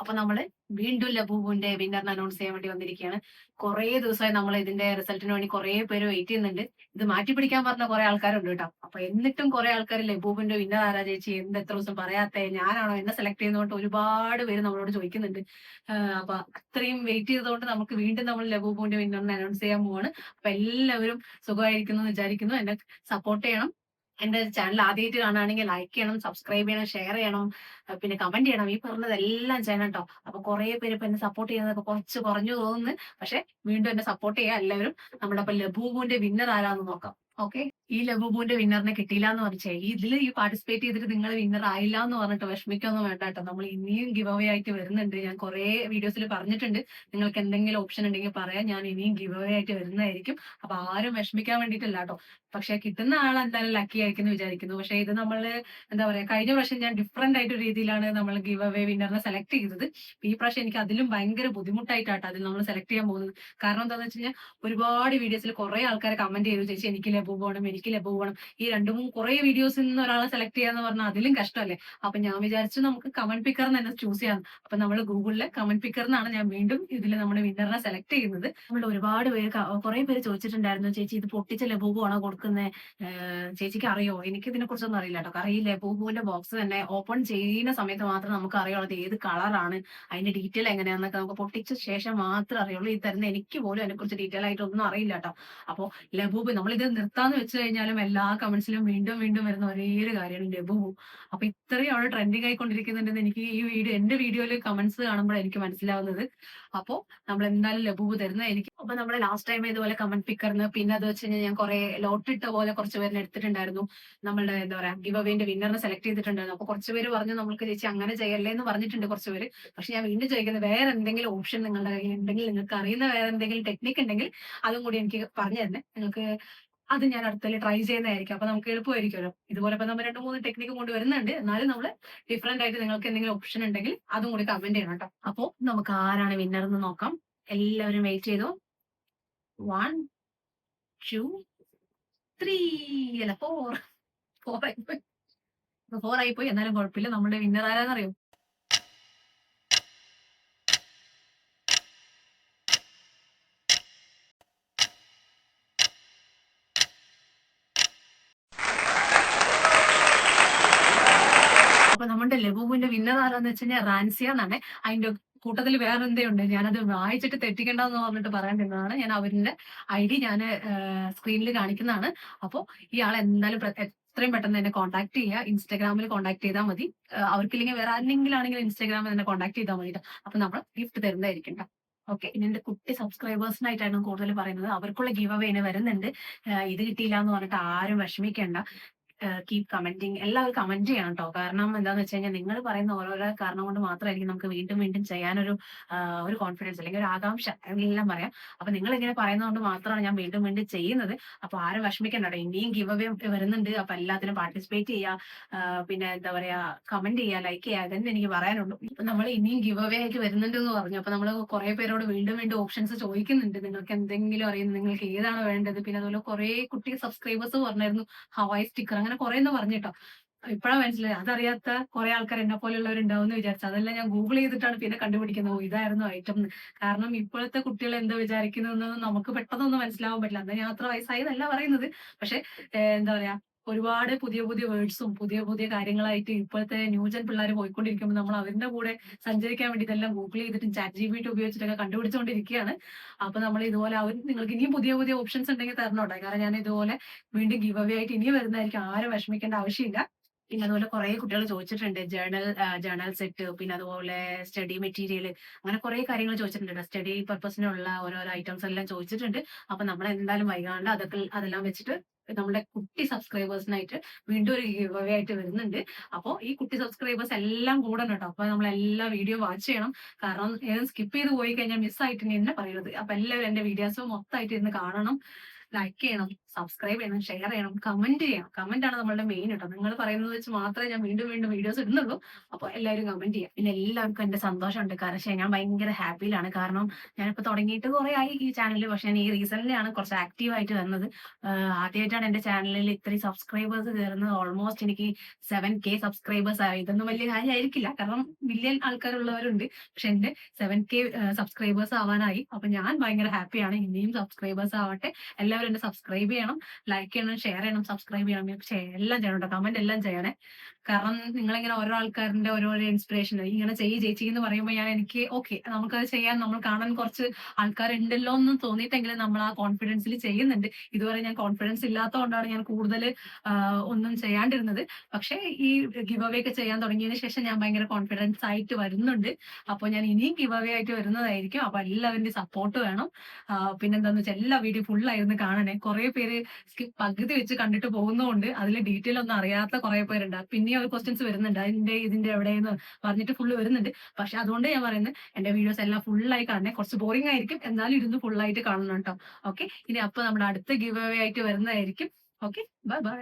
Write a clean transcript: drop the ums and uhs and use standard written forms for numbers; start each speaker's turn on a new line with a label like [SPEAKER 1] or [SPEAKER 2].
[SPEAKER 1] അപ്പൊ നമ്മള് വീണ്ടും ലബൂബുന്റെ വിന്നറിനെ അനൗൺസ് ചെയ്യാൻ വേണ്ടി വന്നിരിക്കുകയാണ്. കുറേ ദിവസമായി നമ്മൾ ഇതിന്റെ റിസൾട്ടിന് വേണ്ടി കുറേ പേര് വെയിറ്റ് ചെയ്യുന്നുണ്ട്. ഇത് മാറ്റിപ്പിടിക്കാൻ പറഞ്ഞ കുറെ ആൾക്കാരുണ്ട് കേട്ടോ. അപ്പൊ എന്നിട്ടും കുറെ ആൾക്കാർ ലബൂബിന്റെ വിന്നർ ആരാ ചേച്ചി, എന്ത് എത്ര ദിവസം പറയാത്തെ, ഞാനാണോ എന്നെ സെലക്ട് ചെയ്യുന്നതുകൊണ്ട് ഒരുപാട് പേര് നമ്മളോട് ചോദിക്കുന്നുണ്ട്. അപ്പൊ അത്രയും വെയിറ്റ് ചെയ്തതുകൊണ്ട് നമുക്ക് വീണ്ടും നമ്മൾ ലബൂബിന്റെ വിന്നറിനെ അനൗൺസ് ചെയ്യാൻ പോവാണ്. അപ്പൊ എല്ലാവരും സുഖമായിരിക്കുന്നു എന്ന് വിചാരിക്കുന്നു. എന്നെ സപ്പോർട്ട് ചെയ്യണം. എന്റെ ചാനൽ ആദ്യമായിട്ട് കാണുകയാണെങ്കിൽ ലൈക്ക് ചെയ്യണം, സബ്സ്ക്രൈബ് ചെയ്യണം, ഷെയർ ചെയ്യണം, പിന്നെ കമന്റ് ചെയ്യണം. ഈ പറഞ്ഞതെല്ലാം ചെയ്യണം കേട്ടോ. അപ്പൊ കുറെ പേര് ഇപ്പൊ എന്നെ സപ്പോർട്ട് ചെയ്യുന്നതൊക്കെ കുറച്ച് കുറഞ്ഞു തോന്നുന്നു. പക്ഷെ വീണ്ടും എന്നെ സപ്പോർട്ട് ചെയ്യുക എല്ലാവരും. നമ്മുടെ അപ്പൊ ലബൂബുവിന്റെ വിന്നർ ആരാന്ന് നോക്കാം. ഓക്കെ, ഈ ലബൂബുവിന്റെ വിന്നറിനെ കിട്ടിയില്ല എന്ന് പറഞ്ഞേ ഇതില് ഈ പാർട്ടിസിപ്പേറ്റ് ചെയ്തിട്ട് നിങ്ങൾ വിന്നർ ആയില്ല എന്ന് പറഞ്ഞിട്ട് വിഷമിക്കൊന്നും വേണ്ട കേട്ടോ. നമ്മൾ ഇനിയും ഗിവ് അവേ ആയിട്ട് വരുന്നുണ്ട്. ഞാൻ കുറെ വീഡിയോസിൽ പറഞ്ഞിട്ടുണ്ട്. നിങ്ങൾക്ക് എന്തെങ്കിലും ഓപ്ഷൻ ഉണ്ടെങ്കിൽ പറയാം, ഞാൻ ഇനിയും ഗിവ് അവേ ആയിട്ട് വരുന്നതായിരിക്കും. അപ്പൊ ആരും വിഷമിക്കാൻ വേണ്ടിയിട്ടല്ല കേട്ടോ. പക്ഷെ കിട്ടുന്ന ആൾ എന്തായാലും ലക്കി ആയിരിക്കും എന്ന് വിചാരിക്കുന്നു. പക്ഷെ ഇത് നമ്മള് എന്താ പറയാ, കഴിഞ്ഞ പ്രാവശ്യം ഞാൻ ഡിഫറെന്റ് ആയിട്ട് രീതിയിലാണ് നമ്മൾ ഗിവ് അവേ വിന്നറിനെ സെലക്ട് ചെയ്തത്. ഈ പ്രാവശ്യം എനിക്ക് അതിലും ഭയങ്കര ബുദ്ധിമുട്ടായിട്ടാട്ടോ അതിൽ നമ്മൾ സെലക്ട് ചെയ്യാൻ പോകുന്നത്. കാരണം എന്താണെന്ന് വെച്ച് കഴിഞ്ഞാൽ ഒരുപാട് വീഡിയോസിൽ കുറെ ആൾക്കാർ കമന്റ് ചെയ്തു, ചേച്ചി എനിക്ക് ലബു പോകണം, എനിക്ക് ലബു പോകണം. ഈ രണ്ടു മൂന്ന് കുറെ വീഡിയോസിൽ നിന്ന് ഒരാളെ സെലക്ട് ചെയ്യാന്ന് പറഞ്ഞാൽ അതിലും കഷ്ടമല്ലേ. അപ്പൊ ഞാൻ വിചാരിച്ചു നമുക്ക് കമന്റ് പിക്കർ തന്നെ ചൂസ് ചെയ്യാം. അപ്പൊ നമ്മൾ ഗൂഗിളിലെ കമന്റ് പിക്കർ എന്നാണ് ഞാൻ വീണ്ടും ഇതിൽ നമ്മുടെ വിന്നറിനെ സെലക്ട് ചെയ്യുന്നത്. നമ്മൾ ഒരുപാട് പേര് കുറെ പേര് ചോദിച്ചിട്ടുണ്ടായിരുന്നു, ചേച്ചി ഇത് പൊട്ടിച്ച ലബൂബു ആണോ കൊടുക്കുന്നത്, ചേച്ചിക്ക് അറിയോ? എനിക്ക് ഇതിനെ കുറിച്ചൊന്നും അറിയില്ല കേട്ടോ. കാരണം ഈ ലബൂബുവിന്റെ ബോക്സ് തന്നെ ഓപ്പൺ ചെയ്യുന്ന സമയത്ത് മാത്രം നമുക്ക് അറിയുള്ളൂ അത് ഏത് കളറാണ്, അതിന്റെ ഡീറ്റെയിൽ എങ്ങനെയാന്നൊക്കെ നമുക്ക് പൊട്ടിച്ച ശേഷം മാത്രമേ അറിയുള്ളൂ. ഈ തരുന്ന എനിക്ക് പോലും അതിനെ കുറിച്ച് ഡീറ്റെയിൽ ആയിട്ട് ഒന്നും അറിയില്ല കേട്ടോ. അപ്പൊ ലബൂബ് നമ്മളിത് നിർത്താന്ന് വെച്ച് കഴിഞ്ഞാലും എല്ലാ കമന്റ്സിലും വീണ്ടും വീണ്ടും വരുന്ന ഒരേ ഒരു കാര്യമാണ് ലബൂബു. അപ്പൊ ഇത്രയും അവിടെ ട്രെൻഡിങ് ആയിക്കൊണ്ടിരിക്കുന്നുണ്ടെന്ന് എനിക്ക് ഈ എന്റെ വീഡിയോയിൽ കമന്റ്സ് കാണുമ്പോൾ എനിക്ക് മനസ്സിലാവുന്നത്. അപ്പോ നമ്മൾ എന്തായാലും ലബൂബ് തരുന്നതായിരിക്കും. അപ്പൊ നമ്മള് ലാസ്റ്റ് ടൈം ഇതുപോലെ കമന്റ് പിക്കർന്ന് പിന്നെ അത് വെച്ച് കഴിഞ്ഞാൽ ഞാൻ കുറെ ലോട്ടിട്ട പോലെ കുറച്ച് പേരിനെ എടുത്തിട്ടുണ്ടായിരുന്നു. നമ്മളുടെ എന്താ പറയാ ഗിവ് അവേന്റെ വിന്നറിനെ സെലക്ട് ചെയ്തിട്ടുണ്ടായിരുന്നു. അപ്പൊ കുറച്ച് പേര് പറഞ്ഞു നമ്മൾക്ക് ചേച്ചി അങ്ങനെ ചെയ്യല്ലേ എന്ന് പറഞ്ഞിട്ടുണ്ട് കുറച്ച് പേര്. പക്ഷെ ഞാൻ വീണ്ടും ചോദിക്കുന്നത്, വേറെ എന്തെങ്കിലും ഓപ്ഷൻ നിങ്ങളുടെ കയ്യിൽ ഉണ്ടെങ്കിൽ, നിങ്ങൾക്ക് അറിയുന്ന വേറെ എന്തെങ്കിലും ടെക്നിക്ക് ഉണ്ടെങ്കിൽ അതും കൂടി എനിക്ക് പറഞ്ഞു തരണേ. നിങ്ങൾക്ക് അത് ഞാൻ അടുത്തതിൽ ട്രൈ ചെയ്യുന്നതായിരിക്കും. അപ്പൊ നമുക്ക് എളുപ്പമായിരിക്കുമല്ലോ. ഇതുപോലെ ഇപ്പൊ നമ്മൾ 2-3 ടെക്നിക്ക് കൊണ്ടുവരുന്നുണ്ട്. എന്നാലും നമ്മൾ ഡിഫറെന്റ് ആയിട്ട് നിങ്ങൾക്ക് എന്തെങ്കിലും ഓപ്ഷൻ ഉണ്ടെങ്കിൽ അതും കൂടി കമന്റ് ചെയ്യണം കേട്ടോ. അപ്പൊ നമുക്ക് ആരാണ് വിന്നർ എന്ന് നോക്കാം. എല്ലാവരും വെയിറ്റ് ചെയ്തു. 1, 2, 3 അല്ല 4. 4 ആയിപ്പോയി. 4 ആയിപ്പോയി. എന്നാലും കുഴപ്പമില്ല. നമ്മുടെ വിന്നർ ആരാന്നറിയോ? അപ്പൊ നമ്മുടെ ലബൂബിന്റെ വിന്നർ ആരാന്ന് വെച്ച് കഴിഞ്ഞാൽ റാൻസിയ എന്നാണ്. അതിന്റെ കൂട്ടത്തിൽ വേറെ എന്തേയുണ്ട്, ഞാനത് വായിച്ചിട്ട് തെറ്റിക്കണ്ടെന്ന് പറഞ്ഞിട്ട് പറയാൻ നിന്നതാണ്. ഞാൻ അവരുടെ ID ഞാൻ സ്ക്രീനിൽ കാണിക്കുന്നതാണ്. അപ്പൊ ഇയാൾ എന്തായാലും എത്രയും പെട്ടെന്ന് എന്നെ കോൺടാക്ട് ചെയ്യുക. ഇൻസ്റ്റാഗ്രാമിൽ കോൺടാക്ട് ചെയ്താൽ മതി. അവർക്കില്ലെങ്കിൽ വേറെ ആരെങ്കിലും ആണെങ്കിൽ ഇൻസ്റ്റാഗ്രാമിൽ തന്നെ കോൺടാക്ട് ചെയ്താൽ മതി. അപ്പൊ നമ്മൾ ഗിഫ്റ്റ് തരുന്നതായിരിക്കും ട്ടോ. ഓക്കെ, ഇനി എന്റെ കുട്ടി സബ്സ്ക്രൈബേഴ്സിനായിട്ടാണ് കൂടുതൽ പറയുന്നത്. അവർക്കുള്ള ഗിവ് അവേ ഇനി വരുന്നുണ്ട്. ഇത് കിട്ടിയില്ല എന്ന് പറഞ്ഞിട്ട് ആരും വിഷമിക്കേണ്ട. കീപ് കമന്റിങ്, എല്ലാവരും കമന്റ് ചെയ്യണം കേട്ടോ. കാരണം എന്താന്ന് വെച്ച് കഴിഞ്ഞാൽ നിങ്ങൾ പറയുന്ന ഓരോരോ കാരണം കൊണ്ട് മാത്രമായിരിക്കും നമുക്ക് വീണ്ടും വീണ്ടും ചെയ്യാനൊരു ഒരു കോൺഫിഡൻസ് അല്ലെങ്കിൽ ഒരു ആകാംക്ഷ എല്ലാം പറയാം. അപ്പൊ നിങ്ങൾ ഇങ്ങനെ പറയുന്നതുകൊണ്ട് മാത്രമാണ് ഞാൻ വീണ്ടും വീണ്ടും ചെയ്യുന്നത്. അപ്പൊ ആരും വിഷമിക്കണ്ട കേട്ടോ. ഇനിയും ഗിവ് അവേ വരുന്നുണ്ട്. അപ്പൊ എല്ലാത്തിനും പാർട്ടിസിപ്പേറ്റ് ചെയ്യുക. പിന്നെ എന്താ പറയാ, കമന്റ് ചെയ്യുക, ലൈക്ക് ചെയ്യുക, അതന്നെ എനിക്ക് പറയാനുള്ളൂ. ഇപ്പൊ നമ്മൾ ഇനിയും ഗിവ് അവേ ആയിട്ട് വരുന്നുണ്ട് എന്ന് പറഞ്ഞു. അപ്പൊ നമ്മൾ കുറെ പേരോട് വീണ്ടും വീണ്ടും ഓപ്ഷൻസ് ചോദിക്കുന്നുണ്ട്. നിങ്ങൾക്ക് എന്തെങ്കിലും അറിയുന്നത്, നിങ്ങൾക്ക് ഏതാണ് വേണ്ടത്. പിന്നെ അതുപോലെ കുറെ കുട്ടി സബ്സ്ക്രൈബേഴ്സ് പറഞ്ഞായിരുന്നു ഹവായ് സ്റ്റിക്കർ, അങ്ങനെ കുറെ എന്ന് പറഞ്ഞിട്ടോ. ഇപ്പഴാ മനസ്സിലായി, അതറിയാത്ത കുറെ ആൾക്കാർ എന്നെ പോലെയുള്ളവരുണ്ടാവും എന്ന് വിചാരിച്ചു. അതെല്ലാം ഞാൻ ഗൂഗിൾ ചെയ്തിട്ടാണ് പിന്നെ കണ്ടുപിടിക്കുന്നത്. ഓ, ഇതായിരുന്നു ഐറ്റം എന്ന്. കാരണം ഇപ്പോഴത്തെ കുട്ടികൾ എന്താ വിചാരിക്കുന്നതെന്ന് നമുക്ക് പെട്ടെന്നൊന്നും മനസ്സിലാവാൻ പറ്റില്ല. അന്ന് ഞാൻ അത്ര വയസ്സായതല്ല പറയുന്നത്. പക്ഷെ എന്താ പറയാ, ഒരുപാട് പുതിയ പുതിയ വേർഡ്സും പുതിയ പുതിയ കാര്യങ്ങളായിട്ട് ഇപ്പോഴത്തെ ന്യൂജൻ പിള്ളേർ പോയിക്കൊണ്ടിരിക്കുമ്പോൾ നമ്മൾ അവരുടെ കൂടെ സഞ്ചരിക്കാൻ വേണ്ടി ഇതെല്ലാം ഗൂഗിൾ ചെയ്തിട്ടും ChatGPT ഉപയോഗിച്ചിട്ടൊക്കെ കണ്ടുപിടിച്ചുകൊണ്ടിരിക്കുകയാണ്. അപ്പൊ നമ്മൾ ഇതുപോലെ നിങ്ങൾക്ക് ഇനിയും പുതിയ പുതിയ ഓപ്ഷൻസ് ഉണ്ടെങ്കിൽ തരണോട്ടെ. കാരണം ഞാൻ ഇതുപോലെ വീണ്ടും ഗിവ് അവേ ആയിട്ട് ഇനിയും വരുന്നതായിരിക്കും. ആരും വിഷമിക്കേണ്ട ആവശ്യമില്ല. പിന്നെ അതുപോലെ കുറെ കുട്ടികൾ ചോദിച്ചിട്ടുണ്ട് ജേണൽ സെറ്റ്, പിന്നെ അതുപോലെ സ്റ്റഡി മെറ്റീരിയൽ, അങ്ങനെ കുറെ കാര്യങ്ങൾ ചോദിച്ചിട്ടുണ്ട്. സ്റ്റഡി പർപ്പസിനുള്ള ഓരോരോ ഐറ്റംസ് എല്ലാം ചോദിച്ചിട്ടുണ്ട്. അപ്പൊ നമ്മൾ എന്തായാലും വൈകാണ്ട് അതെല്ലാം വെച്ചിട്ട് നമ്മുടെ കുട്ടി സബ്സ്ക്രൈബേഴ്സിനായിട്ട് വീണ്ടും ഒരു ഗിവ് അവേ ആയിട്ട് വരുന്നുണ്ട്. അപ്പൊ ഈ കുട്ടി സബ്സ്ക്രൈബേഴ്സ് എല്ലാം കൂടണം കേട്ടോ. അപ്പൊ നമ്മൾ എല്ലാ വീഡിയോ വാച്ച് ചെയ്യണം. കാരണം ഏതും സ്കിപ്പ് ചെയ്ത് പോയി കഴിഞ്ഞാൽ മിസ് ആയിട്ട് തന്നെ പറയരുത്. അപ്പൊ എല്ലാവരും എന്റെ വീഡിയോസ് മൊത്തമായിട്ട് ഇരുന്ന് കാണണം. ലൈക്ക് ചെയ്യണം, സബ്സ്ക്രൈബ് ചെയ്യണം, ഷെയർ ചെയ്യണം, കമന്റ് ചെയ്യണം. കമന്റ് ആണ് നമ്മളുടെ മെയിൻ കേട്ടോ. നിങ്ങൾ പറയുന്നത് വെച്ച് മാത്രമേ ഞാൻ വീണ്ടും വീണ്ടും വീഡിയോസ് ഇടുന്നുള്ളൂ. അപ്പൊ എല്ലാവരും കമന്റ് ചെയ്യാം. പിന്നെ എല്ലാവർക്കും എന്റെ സന്തോഷമുണ്ട്. കാരണം ഞാൻ ഭയങ്കര ഹാപ്പിയിലാണ്. കാരണം ഞാനിപ്പോ തുടങ്ങിയിട്ട് കുറെ ആയി ഈ ചാനലിൽ. പക്ഷെ ഞാൻ ഈ റീസെന്റ് ആണ് കുറച്ച് ആക്റ്റീവ് ആയിട്ട് വരുന്നത്. ആദ്യമായിട്ടാണ് എന്റെ ചാനലിൽ ഇത്രയും സബ്സ്ക്രൈബേഴ്സ് കയറുന്നത്. ഓൾമോസ്റ്റ് എനിക്ക് 7K സബ്സ്ക്രൈബേഴ്സ് ആയി. ഇതൊന്നും വലിയ കാര്യമായിരിക്കില്ല, കാരണം മില്യൺ ആൾക്കാരുള്ളവരുണ്ട്. പക്ഷെ എന്റെ 7K സബ്സ്ക്രൈബേഴ്സ് ആവാനായി. അപ്പൊ ഞാൻ ഭയങ്കര ഹാപ്പിയാണ്. ഇനിയും സബ്സ്ക്രൈബേഴ്സ് ആവട്ടെ. എല്ലാവരും എന്നെ സബ്സ്ക്രൈബ് ചെയ്യണം, ലൈക്ക് ചെയ്യണം, ഷെയർ ചെയ്യണം, സബ്സ്ക്രൈബ് ചെയ്യണം, എല്ലാം ചെയ്യണം കേട്ടോ. കമന്റ് എല്ലാം ചെയ്യണേ. കാരണം നിങ്ങളിങ്ങനെ ഓരോ ആൾക്കാരുടെ ഓരോരോ ഇൻസ്പിറേഷൻ ഇങ്ങനെ ചെയ്യ് ചേച്ചി എന്ന് പറയുമ്പോൾ എനിക്ക് ഓക്കെ, നമുക്കത് ചെയ്യാൻ, നമ്മൾ കാണാൻ കുറച്ച് ആൾക്കാരുണ്ടല്ലോ എന്ന് തോന്നിയിട്ടെങ്കിലും നമ്മൾ ആ കോൺഫിഡൻസിൽ ചെയ്യുന്നുണ്ട്. ഇതുവരെ ഞാൻ കോൺഫിഡൻസ് ഇല്ലാത്തതുകൊണ്ടാണ് ഞാൻ കൂടുതൽ ഒന്നും ചെയ്യാണ്ടിരുന്നത്. പക്ഷേ ഈ ഗിവ് അവേ ഒക്കെ ചെയ്യാൻ തുടങ്ങിയതിന് ശേഷം ഞാൻ ഭയങ്കര കോൺഫിഡൻസ് ആയിട്ട് വരുന്നുണ്ട്. അപ്പോൾ ഞാൻ ഇനിയും ഗിവ് അവേ ആയിട്ട് വരുന്നതായിരിക്കും. അപ്പൊ എല്ലാവരുടെയും സപ്പോർട്ട് വേണം. പിന്നെന്താന്ന് വെച്ചാൽ എല്ലാ വീഡിയോ ഫുൾ ആയിരുന്നു കാണണേ. കുറെ പേര് പകുതി വെച്ച് കണ്ടിട്ട് പോകുന്നതുകൊണ്ട് അതിൽ ഡീറ്റെയിൽ ഒന്നും അറിയാത്ത കുറെ പേരുണ്ട്. പിന്നെ ഒരു ക്വസ്റ്റ്യൻസ് വരുന്നുണ്ട്, ഇതിന്റെ എവിടെയെന്ന് പറഞ്ഞിട്ട് ഫുള്ള് വരുന്നുണ്ട്. പക്ഷെ അതുകൊണ്ട് ഞാൻ പറയുന്നത് എന്റെ വീഡിയോസ് എല്ലാം ഫുള്ളായി കാണണേ. കുറച്ച് ബോറിംഗ് ആയിരിക്കും, എന്നാലും ഇരുന്ന് ഫുള്ളായിട്ട് കാണണം കേട്ടോ. ഓക്കെ, ഇനി അപ്പൊ നമ്മുടെ അടുത്ത ഗിവ് അവേ ആയിട്ട് വരുന്നതായിരിക്കും. Okay, bye bye.